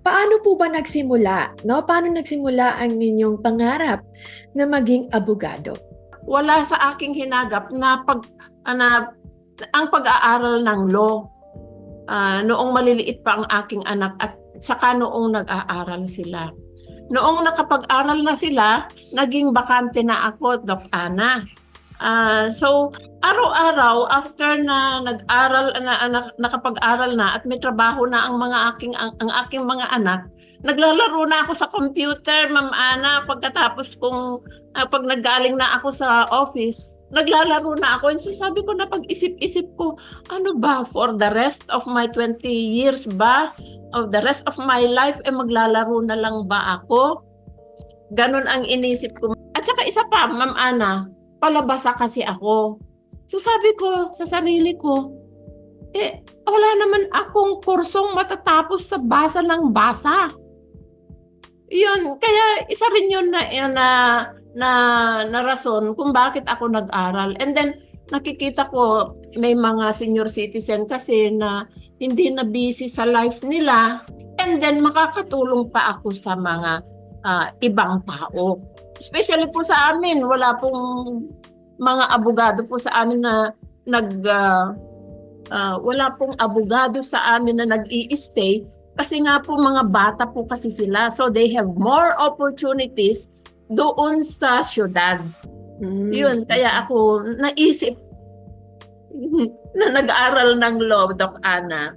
Paano po ba nagsimula, no? Paano nagsimula ang inyong pangarap na maging abogado? Wala sa aking hinagap na ang pag-aaral ng law. Noong maliliit pa ang aking anak at saka noong nag-aaral sila. Noong nakapag-aral na sila, naging bakante na ako, Doc Ana. So, araw-araw after na nag-aral nakapag-aral na at may trabaho na ang aking mga anak, naglalaro na ako sa computer, Ma'am Ana, pagkatapos pag naggaling na ako sa office, naglalaro na ako. And so sabi ko na pag-isip-isip ko, ano ba, for the rest of my 20 years ba, of the rest of my life, maglalaro na lang ba ako? Ganon ang inisip ko. At saka isa pa, Ma'am Ana, palabasa kasi ako. So sabi ko sa sarili ko, wala naman akong kursong matatapos sa basa ng basa. Yun, kaya isa rin yun na rason kung bakit ako nag-aral. And then nakikita ko may mga senior citizen kasi na hindi na busy sa life nila, and then makakatulong pa ako sa mga ibang tao. Especially po sa amin, wala pong mga abogado po sa amin na wala pong abogado sa amin na nag-i-stay kasi nga po mga bata po kasi sila. So they have more opportunities doon sa syudad. Yun, kaya ako naisip na nag-aaral ng law, Doc Ana.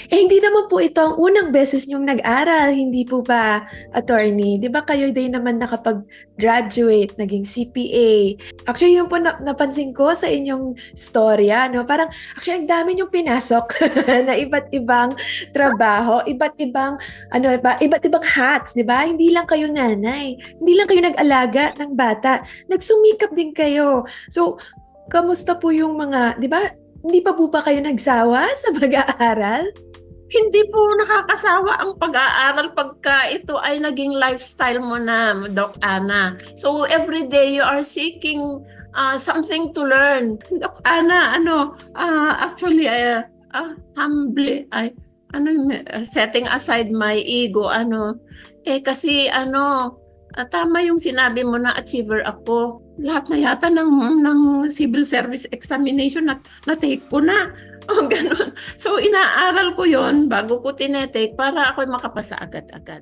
Hindi naman po ito ang unang beses niyong nag-aral, hindi po ba, attorney? Di ba kayo din naman nakapag-graduate, naging CPA? Actually, yun po napansin ko sa inyong storya, no? Parang, actually, ang dami niyong pinasok na iba't ibang trabaho, iba't ibang hats, di ba? Hindi lang kayo nanay, hindi lang kayo nag-alaga ng bata, nagsumikap din kayo. So, kamusta po yung mga, di ba? Hindi pa po ba kayo nagsawa sa pag-aaral? Hindi po nakakasawa ang pag-aaral pagka ito ay naging lifestyle mo na, Doc Ana. So every day you are seeking something to learn. Doc Ana, actually, humbly, setting aside my ego, kasi tama yung sinabi mo na achiever ako. Lahat na yata ng civil service examination na-take ko na. O ganun. So inaaral ko yon bago ko tinetake para ako makapasa agad-agad.